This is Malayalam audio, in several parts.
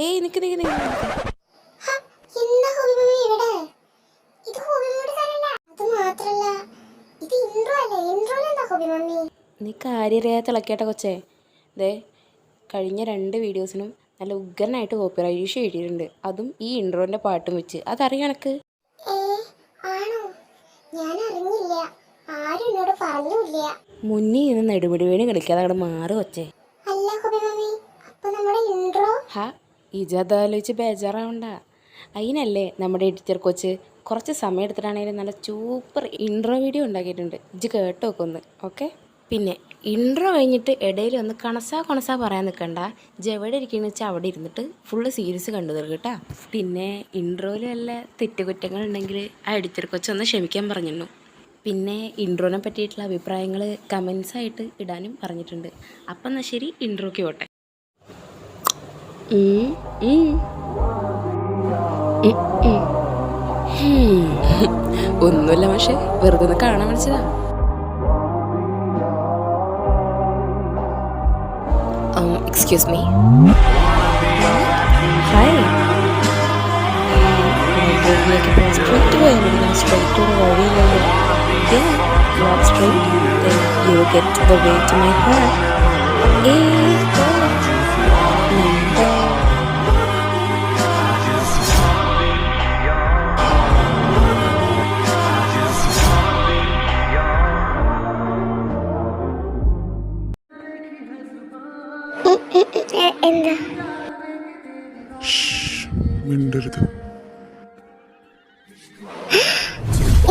ഏയ് നിക്ക് നിക്ക് നിക്ക് നിക്ക്. എന്താ ഹോബി മമ്മി ഇവിടെ? ഇത് ഹോബി മമ്മിയുടെ സ്ഥലമല്ല. അത് മാത്രല്ല, ഇത് ഇൻട്രോ അല്ലേ? ഇൻട്രോയിൽ എന്താ ഹോബി മമ്മി? നീ കാര്യറിയാത്ത തിളക്കേട്ട കൊച്ചേ. ദേ കഴിഞ്ഞ 2 വീഡിയോസിനും നല്ല ഉഗ്രനായിട്ട് കോപ്പിറൈറ്റ് ഇഷ്യൂ എഴുതിയിട്ടുണ്ട്. അതും ഈ ഇൻട്രോൻ്റെ പാട്ടും വെച്ച്. അതറിയാം എനക്ക്? ആണോ? ഞാൻ അറിഞ്ഞില്ല. ആരും എന്നോട് പറഞ്ഞില്ല. മുന്നിൽ നിന്ന് നെടുപിടി വീണ് കളിക്കാതെ അവിടെ മാറി കൊച്ചേ. അല്ല ഹോബി മമ്മി, അപ്പൊ നമ്മുടെ ഇൻട്രോ? ഹാ ഇജാലോചിച്ച് ബേജാറാവണ്ട. അതിനല്ലേ നമ്മുടെ എഡിറ്റർ കൊച്ച് കുറച്ച് സമയം എടുത്തിട്ടാണെങ്കിലും നല്ല സൂപ്പർ ഇൻട്രോ വീഡിയോ ഉണ്ടാക്കിയിട്ടുണ്ട്. ഇജ് കേട്ട് നോക്കൊന്ന്. ഓക്കെ. പിന്നെ ഇൻട്രോ കഴിഞ്ഞിട്ട് ഇടയിൽ ഒന്ന് കണസാ പറയാൻ നിൽക്കണ്ട. എവിടെ ഇരിക്കുകയെന്ന് വെച്ചാൽ അവിടെ ഇരുന്നിട്ട് ഫുള്ള് സീരീസ് കണ്ടു തീർക്കും കേട്ടോ. പിന്നെ ഇൻട്രോയിൽ വല്ല തെറ്റുകുറ്റങ്ങളുണ്ടെങ്കിൽ ആ എഡിറ്റർ കൊച്ചൊന്ന് ക്ഷമിക്കാൻ പറഞ്ഞിരുന്നു. പിന്നെ ഇൻട്രോനെ പറ്റിയിട്ടുള്ള അഭിപ്രായങ്ങൾ കമൻസായിട്ട് ഇടാനും പറഞ്ഞിട്ടുണ്ട്. അപ്പം എന്നാൽ ശരി, ഇൻട്രോയ്ക്ക് പോട്ടെ. ഒന്നുമില്ല പക്ഷേ, വെറുതെ ഒന്ന് കാണാൻ വിളിച്ചതാ. Excuse me. ഹായ്. സ്ട്രൈറ്റ് പോയാൽ മതി. സ്ട്രൈറ്റ് ഒരു വഴിയില്ലല്ലോ. Straight you get the way to my heart. എന്താ മിണ്ടരുത്.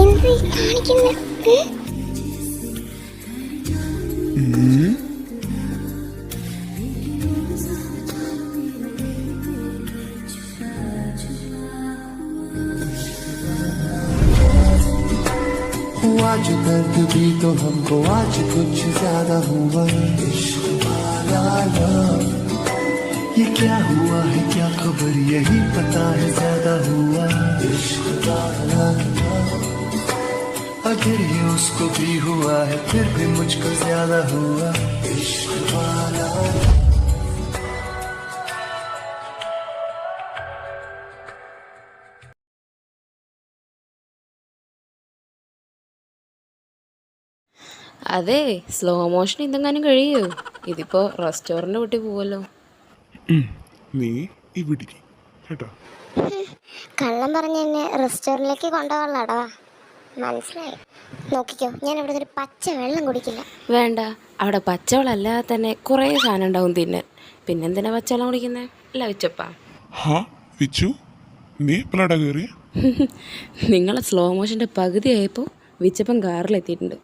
എന്താ കാണിക്കുന്നത്? हुआ जो दर्द भी तो हमको आज कुछ ज्यादा हुआ। इश्क वाला ये क्या हुआ है, क्या खबर, यही पता है ज्यादा हुआ। इश्क वाला अगर ये उसको भी हुआ है फिर भी मुझको ज्यादा हुआ। इश्क वाला അതെ, സ്ലോ മോഷൻ ഇതെങ്ങാനും കഴിയൂ? ഇതിപ്പോൾ റെസ്റ്റോറൻറ്റ് കൂട്ടി പോവല്ലോ. നീ ഇവിടെ കേട്ടോ. കള്ളം പറഞ്ഞ എന്നെ റെസ്റ്റോറൻറ്റിലേക്ക് കൊണ്ടുപോകാനുള്ളടാ. മനസ്സിലായി. നോക്കിക്കോ, ഞാൻ ഇവിടെ ഒരു പച്ച വെള്ളം കുടിക്കില്ല. വേണ്ട, അവിടെ പച്ചവെള്ളം അല്ലാതെ തന്നെ കുറേ സാധനം ഉണ്ടാവും തിന്നാൻ. പിന്നെന്തിനാ പച്ചവെള്ളം കുടിക്കുന്നത്? അല്ല വിച്ചപ്പാ. ഹാ വിച്ചു, നീ എപ്പോഴാടാ കയറി? നിങ്ങളെ സ്ലോ മോഷൻ്റെ പകുതി ആയപ്പോൾ വിച്ചപ്പം കാറിലെത്തിയിട്ടുണ്ട്.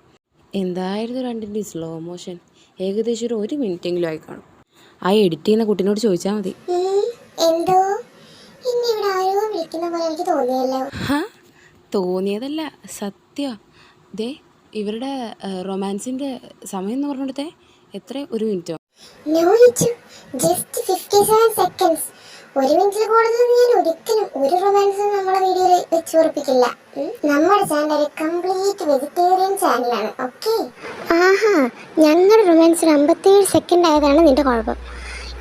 എന്തായിരുന്നു രണ്ടിൻ്റെ സ്ലോ മോഷൻ? ഏകദേശം ഒരു 1 മിനിറ്റെങ്കിലും ആയി കാണും. ആ എഡിറ്റ് ചെയ്യുന്ന കുട്ടീനോട് ചോദിച്ചാൽ മതി. എന്തോ ഇനി ഇവിടെ ആരോ വിളിക്കുന്ന പോലെ എനിക്ക് തോന്നിയല്ലോ. ഹാ തോന്നിയതല്ല, സത്യം. ദേ ഇവരുടെ റൊമാൻസിൻ്റെ സമയം എന്ന് പറഞ്ഞെടുത്തേ എത്ര? 1 മിനിറ്റോ? No, just 57 seconds. 1 മിനിറ്റിൽ കൂടുതൽ ഞാൻ ഒരിക്കലും ഒരു റൊമാൻസും നമ്മുടെ വീഡിയോയിൽ വെച്ച് ഉറപ്പിക്കില്ല. നമ്മുടെ ചാനൽ ഒരു കംപ്ലീറ്റ് വെജിറ്റേറിയൻ ചാനലാണ്. ഓക്കെ. ആഹാ, ഞങ്ങളുടെ റൊമാൻസിന് 57 സെക്കൻഡ് ആയതാണ് നിന്റെ കുഴപ്പം.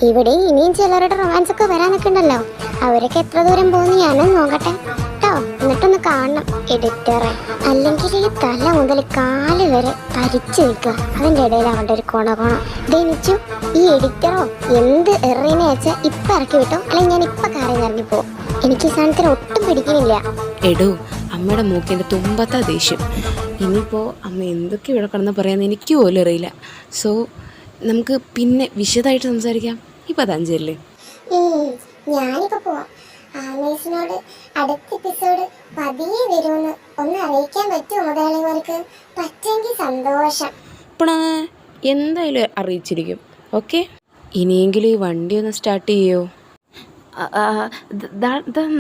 ഇവിടെ ഇനിയും ചിലരുടെ റൊമാൻസ് ഒക്കെ വരാനൊക്കെ ഉണ്ടല്ലോ. അവരൊക്കെ എത്ര ദൂരം പോകുന്നു ഞാനൊന്ന് നോക്കട്ടെ കേട്ടോ. എന്നിട്ടൊന്ന് കാണണം എഡിറ്ററെ. അല്ലെങ്കിൽ ഈ തല മുതൽ കാല് വരെ തരിച്ചു നിൽക്കുക. അതിൻ്റെ ഇടയിൽ അവളുടെ ഒരു കോണം ധനിച്ചു. ഈ എഡിറ്ററോ എന്ത് എറിനെ വെച്ചാൽ ഇപ്പം ഇറക്കി വിട്ടോ, അല്ലെങ്കിൽ ഞാൻ ഇപ്പം കാര്യം ഇറങ്ങിപ്പോവും. എനിക്ക് ഈ സാധനത്തിന് ഒട്ടും പിടിക്കുന്നില്ല. എടോ, അമ്മയുടെ മൂക്കിൻ്റെ തുമ്പത്താ ദേഷ്യം. ഇനിയിപ്പോൾ അമ്മ എന്തൊക്കെ ഇവിടെ കിടന്ന് പറയാമെന്ന് എനിക്ക് പോലും അറിയില്ല. സോ നമുക്ക് പിന്നെ വിശദമായിട്ട് സംസാരിക്കാം. ഇപ്പം അതഞ്ചല്ലേ? ഞാനിപ്പോൾ പോവാം. ആമേസിനോട് അടുത്ത എപ്പിസോഡ് പതിയെ വരുമെന്ന് ഒന്ന് അറിയിക്കാൻ പറ്റുമോ മുതലാളിമാർക്ക്? പറ്റുമെങ്കിൽ സന്തോഷം. ഇപ്പണ എന്തായാലും അറിയിച്ചിരിക്കും. ഓക്കെ, ഇനിയെങ്കിലും ഈ വണ്ടി ഒന്ന് സ്റ്റാർട്ട് ചെയ്യോ?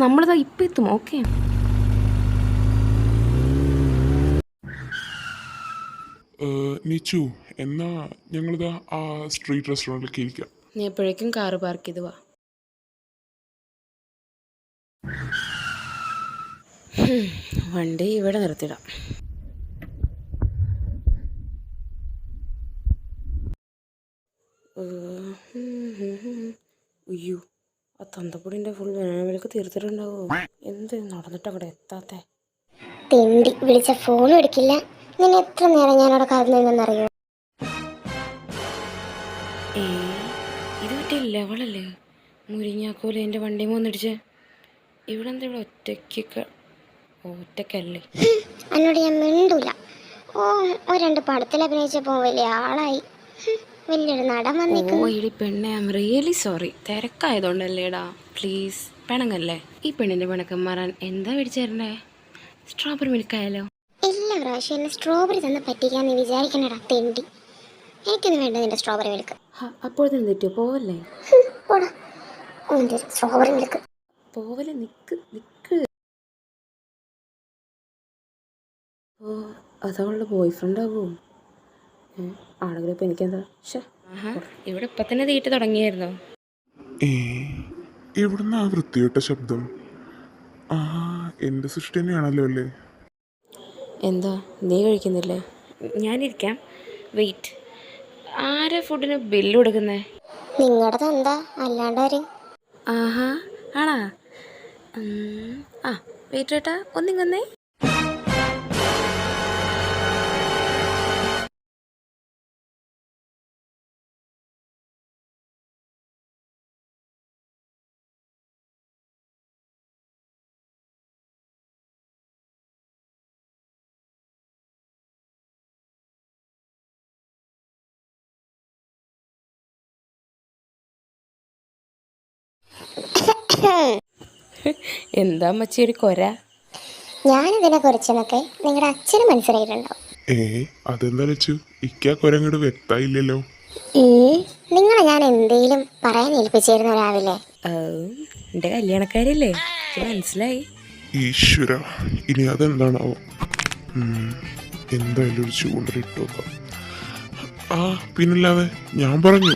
നമ്മളിതാ ഇപ്പം എത്തും. ഓക്കെ. നിച്ചു, എന്നാ ഞങ്ങളിതാ ആ സ്ട്രീറ്റ് റെസ്റ്റോറൻറ്റിലേക്ക് ഇരിക്കാം. നീ എപ്പോഴേക്കും കാറ് പാർക്ക് ചെയ്ത് വാ. വണ്ടി ഇവിടെ നിർത്തിടാം. അയ്യോ, ആ തന്തപ്പൊടിൻ്റെ ഫുൾ വേനവിലൊക്കെ തീർത്തിട്ടുണ്ടാവോ? എന്ത് നടന്നിട്ട് അവിടെ എത്താത്തെ? തെണ്ടി വിളിച്ച ഫോണും എടുക്കില്ല. ഞാൻ എത്ര നേരം ഞാനവിടെ കാത്തില്ലെന്നറിയോ? ഏ ഇത് മറ്റേ ലെവളല്ലേ? മുരിങ്ങാക്കോല് എൻ്റെ വണ്ടിയിൽ വന്നിടിച്ച്. ഇവിടെ എന്താ ഇവിടെ ഒറ്റക്കല്ലേ? എന്നോട് ഞാൻ മിണ്ടൂല. രണ്ട് പടത്തിൽ അഭിനയിച്ചപ്പോൾ വലിയ ആളായി. വലിയൊരു നടൻ ഓ വന്നിരിക്കുന്നു. എടി പെണ്ണെ, ഐ എം റിയലി സോറി. തിരക്കായതുകൊണ്ടല്ലേടാ, പ്ലീസ് പിണങ്ങല്ലേ. ഈ പെണ്ണിൻ്റെ പിണക്കം മാറാൻ എന്താ മേടിച്ചു തരണ്ടേ? സ്ട്രോബെറി മിൽക്കായാലോ? എല്ലാ പ്രാവശ്യം എന്നെ സ്ട്രോബെറി തന്ന് പറ്റിക്കാന്ന് വിചാരിക്കണടാ തെണ്ടി. എനിക്കൊന്നും വേണ്ട നിന്റെ സ്ട്രോബെറി മിൽക്ക്. അപ്പോഴത്തേനും തെറ്റിയോ? പോവല്ലേ? പോടാ നിന്റെ സ്ട്രോബെറി മിൽക്ക്. പോവല്ലേ, നിക്ക് നിക്ക്. ഓ അതവളുടെ ബോയ് ഫ്രണ്ട് ആവോ? ആണെങ്കിലും ഇപ്പം എനിക്കെന്താ? ഇവിടെ ഇപ്പം തന്നെ തീറ്റ തുടങ്ങിയായിരുന്നോ? എവിടുന്ന ആ വൃത്തികെട്ട ശബ്ദം? ആ, എൻ്റെ സൃഷ്ടി തന്നെയാണല്ലോ അല്ലേ? എന്താ നീ കഴിക്കുന്നില്ലേ? ഞാനിരിക്കാം. വെയിറ്റ്, ആരാ ഫുഡിന് ബില്ല് കൊടുക്കുന്നേ? നിങ്ങളുടെ എന്താ അല്ലാണ്ടാര്? ആഹാ, ആണാ? ആ വെയിറ്റ് ഏട്ടാ, ഒന്നിങ്ങന്നേ. എന്താ മച്ചി ഒരു കൊര? ഞാനിതിനെ കുറിച്ചെന്നൊക്കെ നിങ്ങളുടെ അച്ഛന് മനസ്സിലായിട്ടുണ്ടാവും. അതെന്താ വെച്ചു? ഇക്കാ കൊരങ്ങോട് വ്യക്തമായില്ലല്ലോ. നിങ്ങളെ ഞാൻ എന്തേലും പറയാൻ ഏൽപ്പിച്ചിരുന്നു രാവിലെ. എൻ്റെ കല്യാണക്കാരില്ലേ, മനസ്സിലായി. ഈശ്വര, ഇനി അതെന്താണാവോ? എന്തായാലും ഒരു ചൂണ്ടലിട്ട് നോക്കാം. ആ പിന്നല്ലാതെ, ഞാൻ പറഞ്ഞു.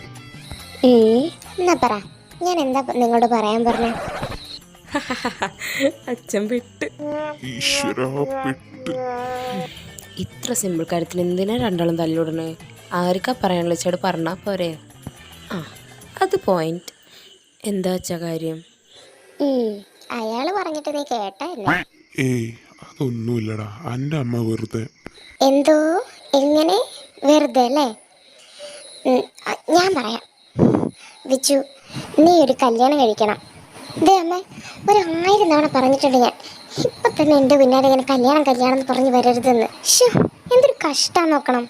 എന്നാ പറ, ഞാൻ എന്താ നിങ്ങളോട് പറയാൻ പറഞ്ഞേ? അച്ഛൻ പെട്ട്. ഈശ്വര, പെട്ട്. ഇത്ര സിമ്പിൾ കാര്യത്തിൽ എന്തിനാ രണ്ടാളും തല്ലിവിടണേ? ആർക്കാ പറയാനുള്ള ചേട് പറഞ്ഞാൽ പോരെ? ആ അത് പോയിന്റ്. എന്താ വെച്ചാ കാര്യം? അയാള് പറഞ്ഞിട്ട് നീ കേട്ടല്ലേ? അതൊന്നുമില്ലടാ, എൻ്റെ അമ്മ വെറുതെ. എന്തോ എങ്ങനെ വെറുതെ അല്ലേ? ഞാൻ പറയാം. വിച്ചു, നീ ഒരു കല്യാണം കഴിക്കണം. ഇതേ അമ്മ 1000 തവണ പറഞ്ഞിട്ടുണ്ട് ഞാൻ. ഇപ്പൊ തന്നെ എൻ്റെ പിന്നാലെ ഇങ്ങനെ കല്യാണം കല്യാണം എന്ന് പറഞ്ഞ് വരരുതെന്ന്. എന്തൊരു കഷ്ടം നോക്കണം.